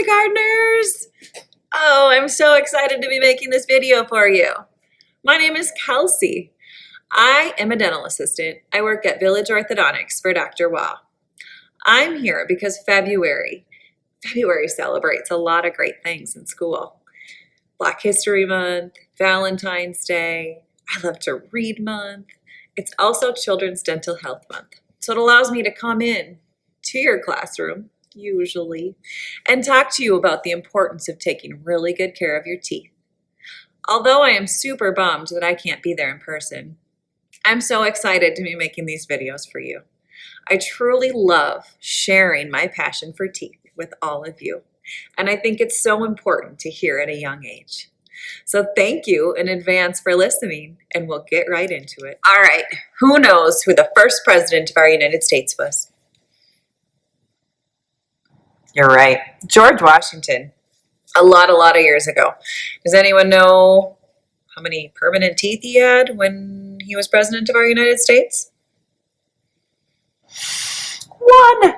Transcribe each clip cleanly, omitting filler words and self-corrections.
kindergartners! Oh, I'm so excited to be making this video for you. My name is Kelsey. I am a dental assistant. I work at Village Orthodontics for Dr. Wah. I'm here because February celebrates a lot of great things in school. Black History Month, Valentine's Day, I Love to Read Month. It's also Children's Dental Health Month. So it allows me to come in to your classroom, usually, and talk to you about the importance of taking really good care of your teeth. Although I am super bummed that I can't be there in person, I'm so excited to be making these videos for you. I truly love sharing my passion for teeth with all of you, and I think it's so important to hear at a young age. So thank you in advance for listening, and we'll get right into it. All right, who knows who the first president of our United States was? You're right, George Washington. A lot of years ago. Does anyone know how many permanent teeth he had when he was president of our United States? One!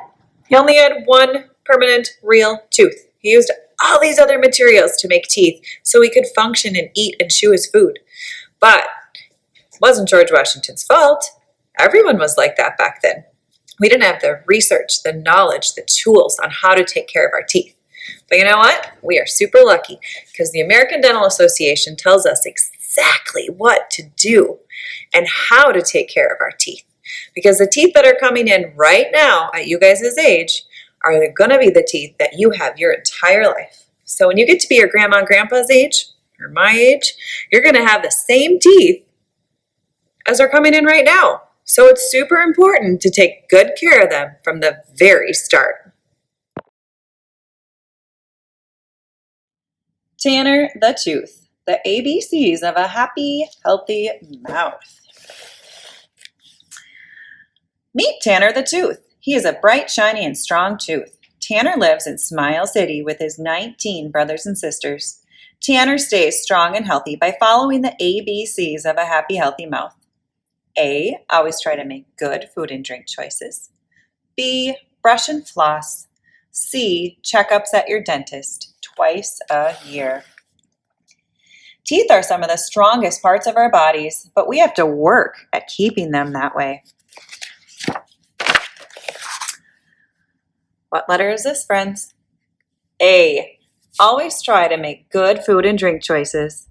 He only had one permanent real tooth. He used all these other materials to make teeth so he could function and eat and chew his food. But it wasn't George Washington's fault. Everyone was like that back then. We didn't have the research, the knowledge, the tools on how to take care of our teeth. But you know what? We are super lucky because the American Dental Association tells us exactly what to do and how to take care of our teeth. Because the teeth that are coming in right now at you guys' age are going to be the teeth that you have your entire life. So when you get to be your grandma and grandpa's age, or my age, you're going to have the same teeth as are coming in right now. So it's super important to take good care of them from the very start. Tanner the tooth, the ABCs of a happy, healthy mouth. Meet Tanner the tooth. He is a bright, shiny, and strong tooth. Tanner lives in Smile City with his 19 brothers and sisters. Tanner stays strong and healthy by following the ABCs of a happy, healthy mouth. A, always try to make good food and drink choices. B, brush and floss. C, checkups at your dentist twice a year. Teeth are some of the strongest parts of our bodies, but we have to work at keeping them that way. What letter is this, friends? A, always try to make good food and drink choices.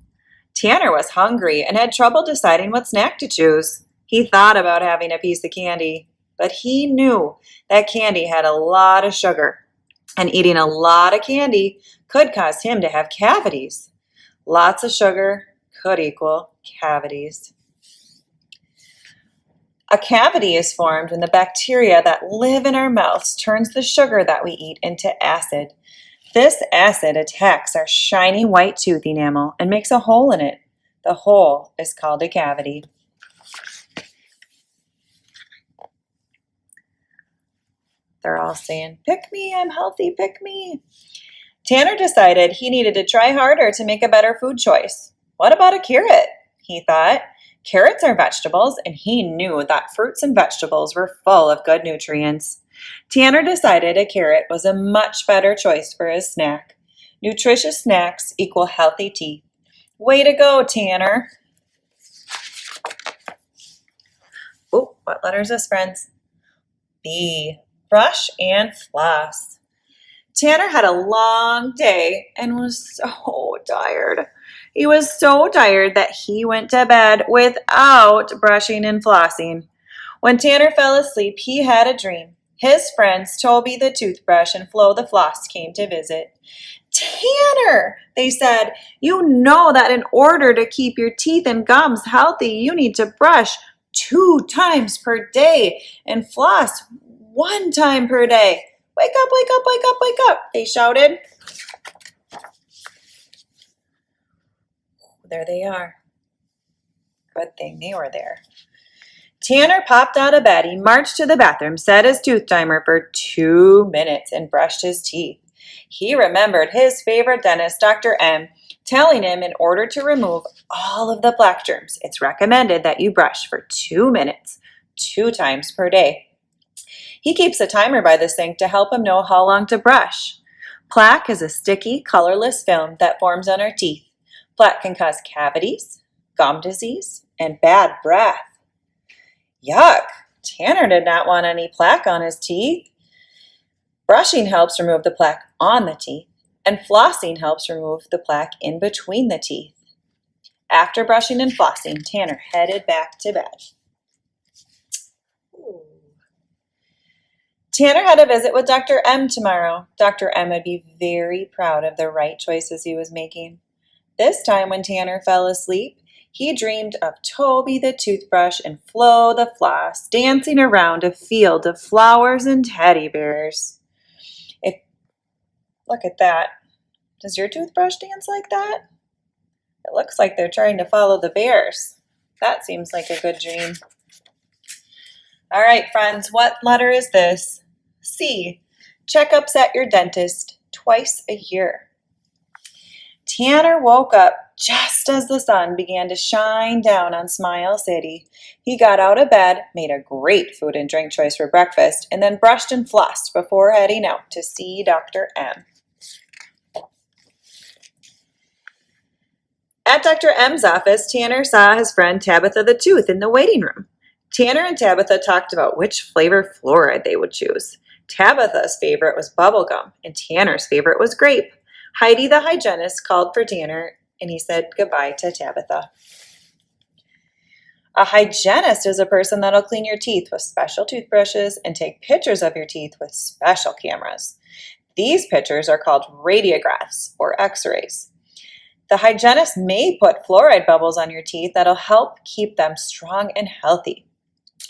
Tanner was hungry and had trouble deciding what snack to choose. He thought about having a piece of candy, but he knew that candy had a lot of sugar, and eating a lot of candy could cause him to have cavities. Lots of sugar could equal cavities. A cavity is formed when the bacteria that live in our mouths turns the sugar that we eat into acid. This acid attacks our shiny white tooth enamel and makes a hole in it. The hole is called a cavity. They're all saying, "Pick me, I'm healthy, pick me." Tanner decided he needed to try harder to make a better food choice. What about a carrot? He thought. Carrots are vegetables, and he knew that fruits and vegetables were full of good nutrients. Tanner decided a carrot was a much better choice for his snack. Nutritious snacks equal healthy teeth. Way to go, Tanner. Oh, what letter is this, friends? B. Brush and floss. Tanner had a long day and was so tired. He was so tired that he went to bed without brushing and flossing. When Tanner fell asleep, he had a dream. His friends Toby the toothbrush and Flo the floss came to visit. "Tanner," they said, "you know that in order to keep your teeth and gums healthy, you need to brush 2 times per day and floss 1 time per day. Wake up, wake up, wake up, wake up," they shouted. There they are. Good thing they were there. Tanner popped out of bed. He marched to the bathroom, set his tooth timer for 2 minutes, and brushed his teeth. He remembered his favorite dentist, Dr. M, telling him in order to remove all of the plaque germs, it's recommended that you brush for 2 minutes, 2 times per day. He keeps a timer by the sink to help him know how long to brush. Plaque is a sticky, colorless film that forms on our teeth. Plaque can cause cavities, gum disease, and bad breath. Yuck! Tanner did not want any plaque on his teeth. Brushing helps remove the plaque on the teeth, and flossing helps remove the plaque in between the teeth. After brushing and flossing, Tanner headed back to bed. Tanner had a visit with Dr. M tomorrow. Dr. M would be very proud of the right choices he was making. This time when Tanner fell asleep, he dreamed of Toby the toothbrush and Flo the floss dancing around a field of flowers and teddy bears. Look at that. Does your toothbrush dance like that? It looks like they're trying to follow the bears. That seems like a good dream. All right, friends, what letter is this? C. Checkups at your dentist twice a year. Tanner woke up just as the sun began to shine down on Smile City. He got out of bed, made a great food and drink choice for breakfast, and then brushed and flossed before heading out to see Dr. M. At Dr. M's office, Tanner saw his friend Tabitha the Tooth in the waiting room. Tanner and Tabitha talked about which flavor fluoride they would choose. Tabitha's favorite was bubblegum, and Tanner's favorite was grape. Heidi, the hygienist, called for Tanner, and he said goodbye to Tabitha. A hygienist is a person that'll clean your teeth with special toothbrushes and take pictures of your teeth with special cameras. These pictures are called radiographs or x-rays. The hygienist may put fluoride bubbles on your teeth that'll help keep them strong and healthy.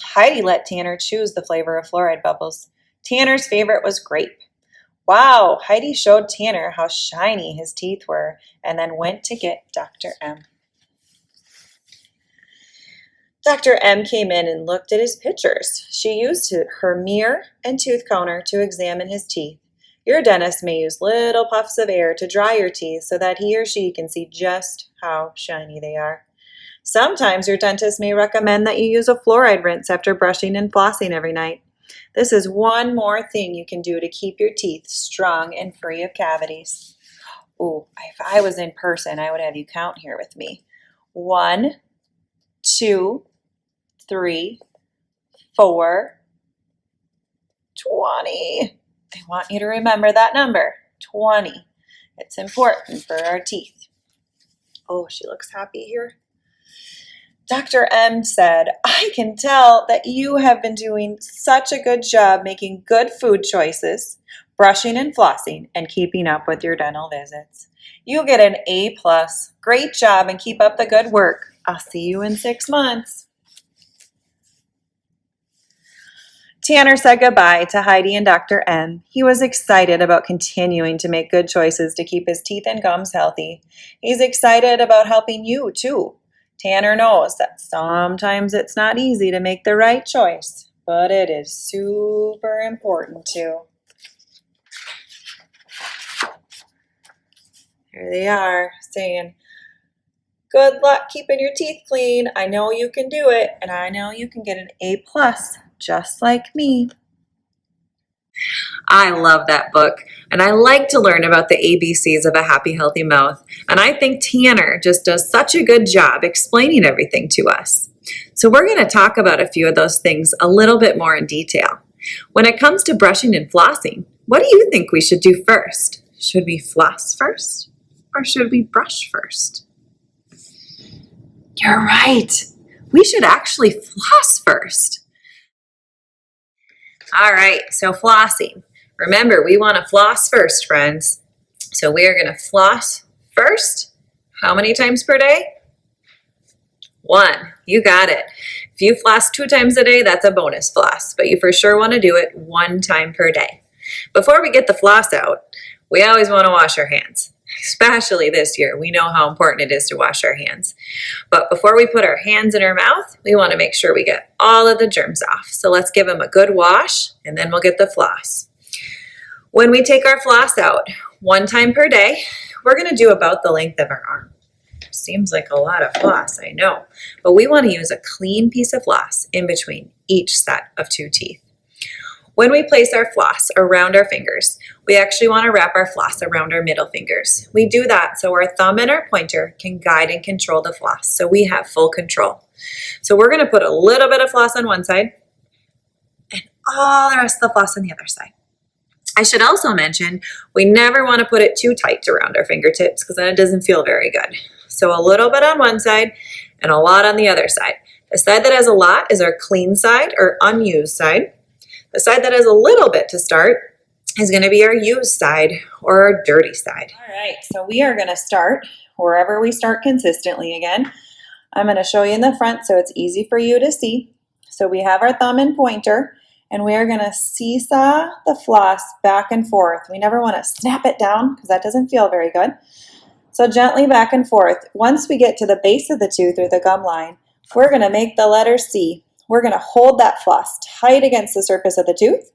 Heidi let Tanner choose the flavor of fluoride bubbles. Tanner's favorite was grape. Wow, Heidi showed Tanner how shiny his teeth were and then went to get Dr. M. Dr. M came in and looked at his pictures. She used her mirror and tooth counter to examine his teeth. Your dentist may use little puffs of air to dry your teeth so that he or she can see just how shiny they are. Sometimes your dentist may recommend that you use a fluoride rinse after brushing and flossing every night. This is one more thing you can do to keep your teeth strong and free of cavities. Ooh, if I was in person, I would have you count here with me. 1, 2, 3, 4, 20. I want you to remember that number, 20. It's important for our teeth. Oh, she looks happy here. Dr. M said, I can tell that you have been doing such a good job making good food choices, brushing and flossing, and keeping up with your dental visits. You get an A+. Great job and keep up the good work. I'll see you in 6 months. Tanner said goodbye to Heidi and Dr. M. He was excited about continuing to make good choices to keep his teeth and gums healthy. He's excited about helping you, too. Tanner knows that sometimes it's not easy to make the right choice, but it is super important to. Here they are saying, good luck keeping your teeth clean. I know you can do it, and I know you can get an A+, just like me. I love that book, and I like to learn about the ABCs of a happy, healthy mouth. And I think Tanner just does such a good job explaining everything to us. So we're going to talk about a few of those things a little bit more in detail. When it comes to brushing and flossing, what do you think we should do first? Should we floss first, or should we brush first? You're right. We should actually floss first. All right, so flossing. Remember, we want to floss first, friends. So we are going to floss first. How many times per day? 1. You got it. If you floss 2 times a day, that's a bonus floss, but you for sure want to do it 1 time per day. Before we get the floss out, we always want to wash our hands. Especially this year, we know how important it is to wash our hands. But before we put our hands in our mouth, we want to make sure we get all of the germs off. So let's give them a good wash, and then we'll get the floss. When we take our floss out 1 time per day, we're going to do about the length of our arm. Seems like a lot of floss, I know. But we want to use a clean piece of floss in between each set of 2 teeth. When we place our floss around our fingers, we actually want to wrap our floss around our middle fingers. We do that so our thumb and our pointer can guide and control the floss, so we have full control. So we're going to put a little bit of floss on one side and all the rest of the floss on the other side. I should also mention, we never want to put it too tight around our fingertips because then it doesn't feel very good. So a little bit on one side and a lot on the other side. The side that has a lot is our clean side or unused side. The side that has a little bit to start is going to be our used side or our dirty side. All right, so we are going to start wherever we start consistently again. I'm going to show you in the front so it's easy for you to see. So we have our thumb and pointer, and we are going to seesaw the floss back and forth. We never want to snap it down because that doesn't feel very good. So gently back and forth. Once we get to the base of the tooth or the gum line, we're going to make the letter C. We're going to hold that floss tight against the surface of the tooth,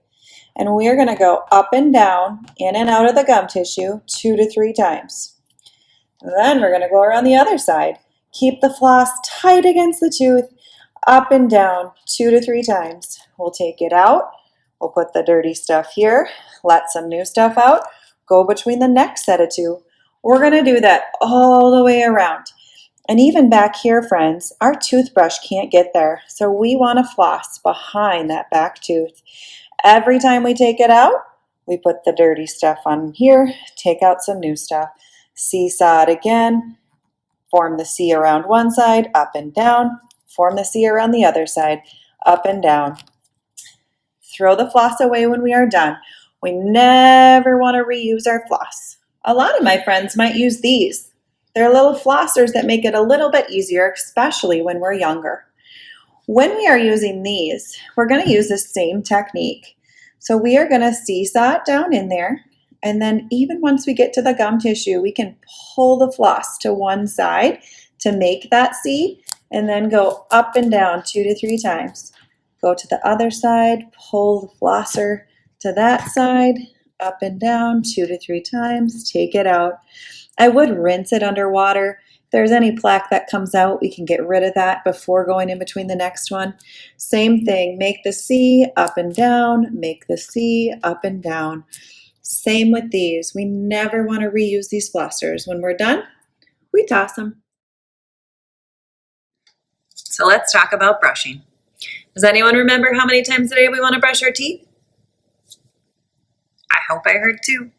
and we're going to go up and down, in and out of the gum tissue 2 to 3 times. Then we're going to go around the other side. Keep the floss tight against the tooth, up and down 2 to 3 times. We'll take it out. We'll put the dirty stuff here, let some new stuff out, go between the next set of 2. We're going to do that all the way around. And even back here, friends, our toothbrush can't get there, so we want to floss behind that back tooth. Every time we take it out, we put the dirty stuff on here, take out some new stuff, seesaw it again, form the C around one side, up and down, form the C around the other side, up and down. Throw the floss away when we are done. We never want to reuse our floss. A lot of my friends might use these. They're little flossers that make it a little bit easier, especially when we're younger. When we are using these, we're going to use the same technique. So we are going to seesaw it down in there, and then even once we get to the gum tissue, we can pull the floss to one side to make that C, and then go up and down 2 to 3 times. Go to the other side, pull the flosser to that side, up and down 2 to 3 times, take it out. I would rinse it underwater. If there's any plaque that comes out, we can get rid of that before going in between the next one. Same thing, make the C up and down, make the C up and down. Same with these. We never want to reuse these flossers. When we're done, we toss them. So let's talk about brushing. Does anyone remember how many times a day we want to brush our teeth? I hope I heard 2.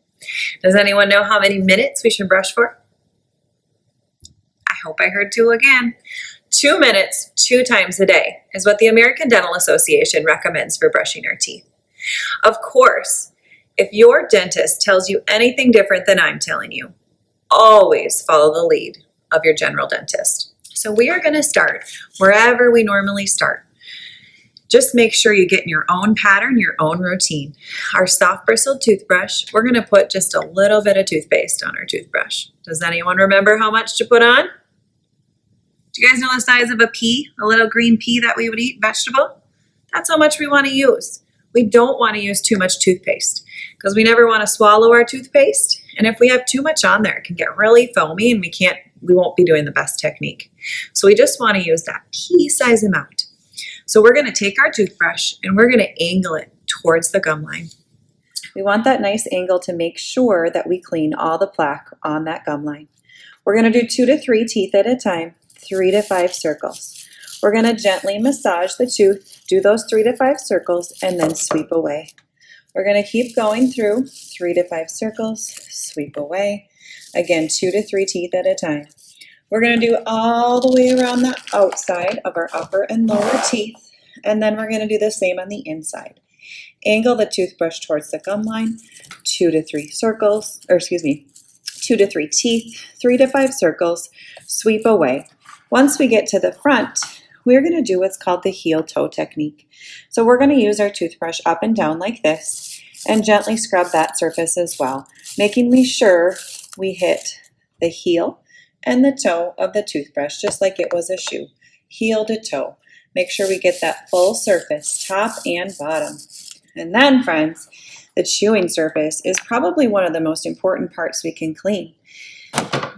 Does anyone know how many minutes we should brush for? I hope I heard 2 again. 2 minutes, 2 times a day is what the American Dental Association recommends for brushing our teeth. Of course, if your dentist tells you anything different than I'm telling you, always follow the lead of your general dentist. So we are going to start wherever we normally start. Just make sure you get in your own pattern, your own routine. Our soft bristled toothbrush, we're going to put just a little bit of toothpaste on our toothbrush. Does anyone remember how much to put on? Do you guys know the size of a pea, a little green pea that we would eat, vegetable? That's how much we want to use. We don't want to use too much toothpaste because we never want to swallow our toothpaste. And if we have too much on there, it can get really foamy and we won't be doing the best technique. So we just want to use that pea-size amount. So we're going to take our toothbrush and we're going to angle it towards the gum line. We want that nice angle to make sure that we clean all the plaque on that gum line. We're going to do 2 to 3 teeth at a time, 3 to 5 circles. We're going to gently massage the tooth, do those 3 to 5 circles, and then sweep away. We're going to keep going through 3 to 5 circles, sweep away. Again, 2 to 3 teeth at a time. We're going to do all the way around the outside of our upper and lower teeth, and then we're going to do the same on the inside. Angle the toothbrush towards the gum line, 2 to 3 circles, 2 to 3 teeth, 3 to 5 circles, sweep away. Once we get to the front, we're going to do what's called the heel-toe technique. So we're going to use our toothbrush up and down like this and gently scrub that surface as well, making sure we hit the heel and the toe of the toothbrush just like it was a shoe, heel to toe. Make sure we get that full surface, top and bottom. And then, friends, the chewing surface is probably one of the most important parts we can clean.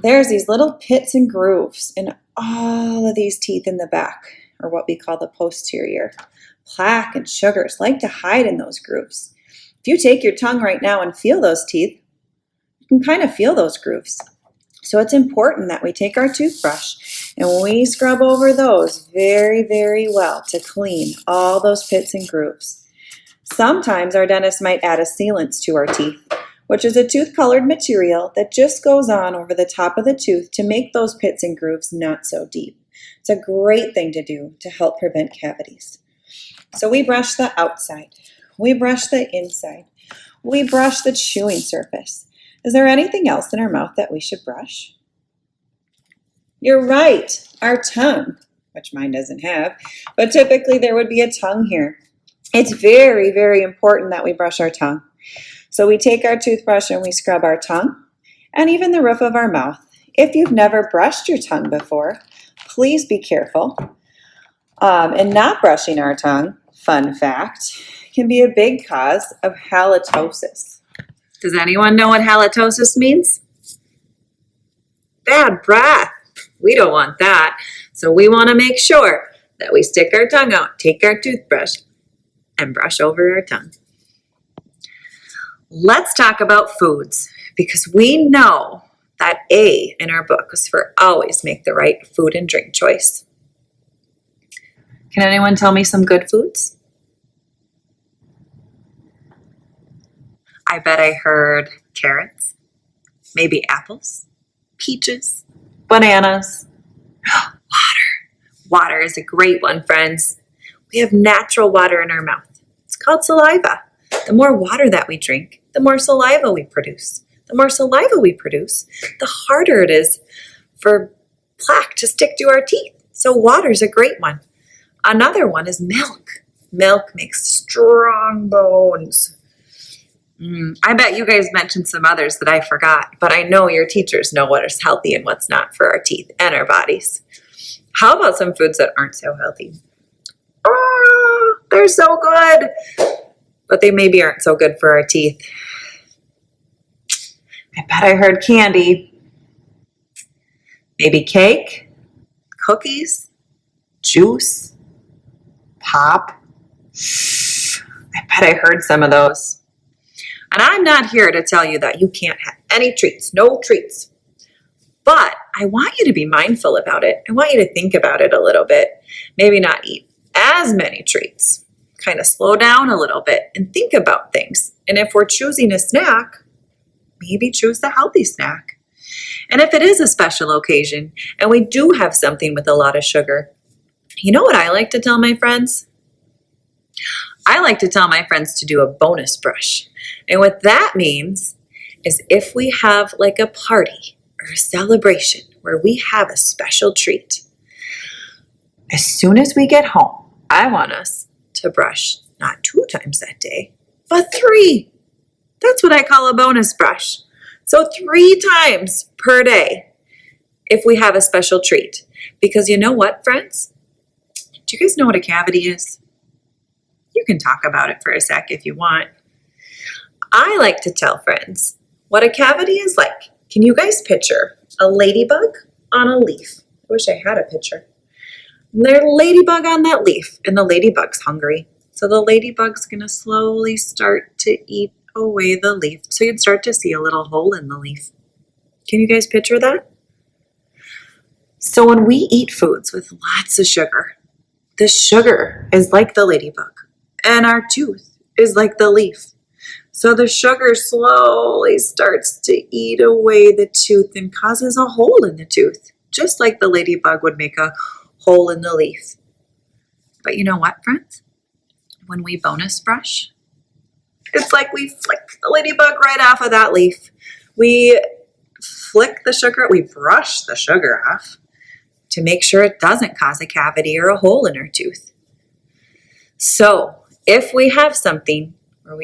There's these little pits and grooves in all of these teeth in the back, or what we call the posterior. Plaque and sugars like to hide in those grooves. If you take your tongue right now and feel those teeth, you can kind of feel those grooves. So it's important that we take our toothbrush and we scrub over those very, very well to clean all those pits and grooves. Sometimes our dentist might add a sealant to our teeth, which is a tooth-colored material that just goes on over the top of the tooth to make those pits and grooves not so deep. It's a great thing to do to help prevent cavities. So we brush the outside, we brush the inside, we brush the chewing surface. Is there anything else in our mouth that we should brush? You're right, our tongue, which mine doesn't have, but typically there would be a tongue here. It's very, very important that we brush our tongue. So we take our toothbrush and we scrub our tongue and even the roof of our mouth. If you've never brushed your tongue before, please be careful. And not brushing our tongue, fun fact, can be a big cause of halitosis. Does anyone know what halitosis means? Bad breath. We don't want that. So we want to make sure that we stick our tongue out, take our toothbrush, and brush over our tongue. Let's talk about foods, because we know that A in our book is for always make the right food and drink choice. Can anyone tell me some good foods? I bet I heard carrots, maybe apples, peaches, bananas. Water. Water is a great one, friends. We have natural water in our mouth. It's called saliva. The more water that we drink, the more saliva we produce. The more saliva we produce, the harder it is for plaque to stick to our teeth. So water's a great one. Another one is milk. Milk makes strong bones. I bet you guys mentioned some others that I forgot, but I know your teachers know what is healthy and what's not for our teeth and our bodies. How about some foods that aren't so healthy? Oh, they're so good, but they maybe aren't so good for our teeth. I bet I heard candy. Maybe cake, cookies, juice, pop. I bet I heard some of those. And I'm not here to tell you that you can't have any treats, no treats. But I want you to be mindful about it. I want you to think about it a little bit. Maybe not eat as many treats. Kind of slow down a little bit and think about things. And if we're choosing a snack, maybe choose the healthy snack. And if it is a special occasion and we do have something with a lot of sugar, you know what I like to tell my friends? I like to tell my friends to do a bonus brush. And what that means is if we have like a party or a celebration where we have a special treat, as soon as we get home, I want us to brush not 2 times that day, but 3. That's what I call a bonus brush. So 3 times per day if we have a special treat. Because you know what, friends? Do you guys know what a cavity is? You can talk about it for a sec if you want. I like to tell friends what a cavity is like. Can you guys picture a ladybug on a leaf? I wish I had a picture. And there's a ladybug on that leaf, and the ladybug's hungry. So the ladybug's going to slowly start to eat away the leaf. So you'd start to see a little hole in the leaf. Can you guys picture that? So when we eat foods with lots of sugar, the sugar is like the ladybug, and our tooth is like the leaf. So the sugar slowly starts to eat away the tooth and causes a hole in the tooth, just like the ladybug would make a hole in the leaf. But you know what, friends? When we bonus brush, it's like we flick the ladybug right off of that leaf. We flick the sugar, we brush the sugar off to make sure it doesn't cause a cavity or a hole in our tooth. So if we have something, or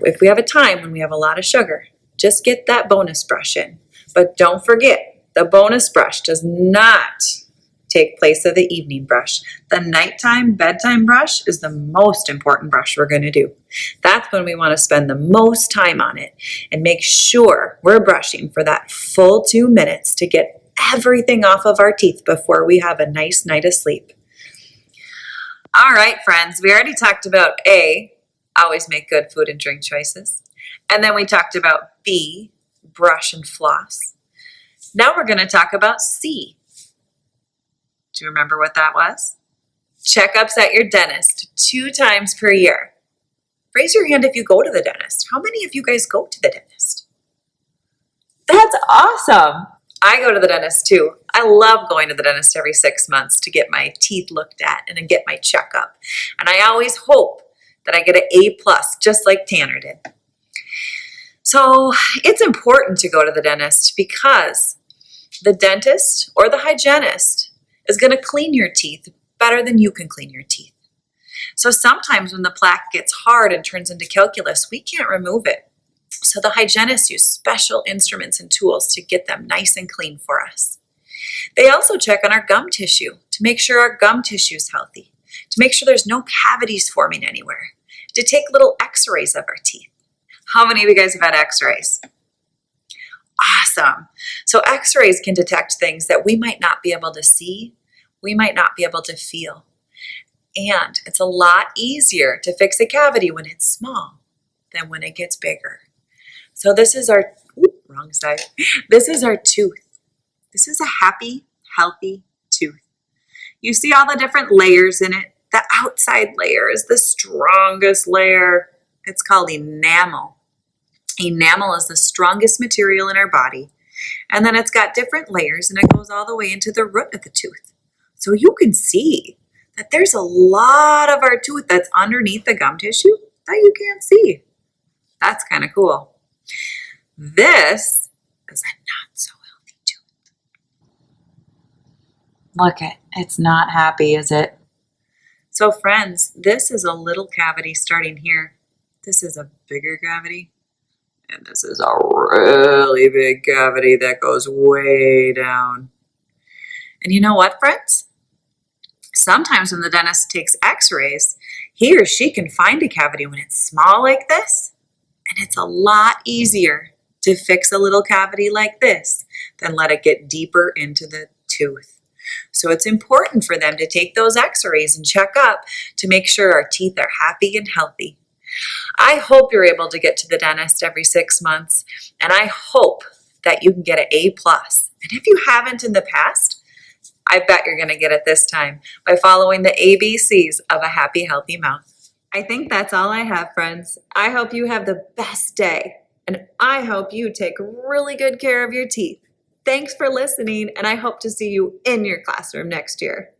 if we have a time when we have a lot of sugar, just get that bonus brush in. But don't forget, the bonus brush does not take place of the evening brush. The nighttime bedtime brush is the most important brush we're going to do. That's when we want to spend the most time on it and make sure we're brushing for that full 2 minutes to get everything off of our teeth before we have a nice night of sleep. All right, friends, we already talked about A, always make good food and drink choices. And then we talked about B, brush and floss. Now we're going to talk about C. Do you remember what that was? Checkups at your dentist 2 times per year. Raise your hand if you go to the dentist. How many of you guys go to the dentist? That's awesome. I go to the dentist too. I love going to the dentist every 6 months to get my teeth looked at and then get my checkup. And I always hope that I get an A+, just like Tanner did. So it's important to go to the dentist because the dentist or the hygienist is going to clean your teeth better than you can clean your teeth. So sometimes when the plaque gets hard and turns into calculus, we can't remove it. So the hygienists use special instruments and tools to get them nice and clean for us. They also check on our gum tissue to make sure our gum tissue is healthy, to make sure there's no cavities forming anywhere, to take little x-rays of our teeth. How many of you guys have had x-rays? Awesome. So x-rays can detect things that we might not be able to see, we might not be able to feel. And it's a lot easier to fix a cavity when it's small than when it gets bigger. So this is our, wrong side. This is our tooth. This is a happy, healthy tooth. You see all the different layers in it. The outside layer is the strongest layer. It's called enamel. Enamel is the strongest material in our body. And then it's got different layers and it goes all the way into the root of the tooth. So you can see that there's a lot of our tooth that's underneath the gum tissue that you can't see. That's kind of cool. This is a not so healthy tooth. Look it, it's not happy, is it? So friends, this is a little cavity starting here. This is a bigger cavity. And this is a really big cavity that goes way down. And you know what, friends? Sometimes when the dentist takes x-rays, he or she can find a cavity when it's small like this. And it's a lot easier to fix a little cavity like this than let it get deeper into the tooth. So it's important for them to take those x-rays and check up to make sure our teeth are happy and healthy. I hope you're able to get to the dentist every 6 months, and I hope that you can get an A+. And if you haven't in the past, I bet you're going to get it this time by following the ABCs of a happy, healthy mouth. I think that's all I have, friends. I hope you have the best day, and I hope you take really good care of your teeth. Thanks for listening, and I hope to see you in your classroom next year.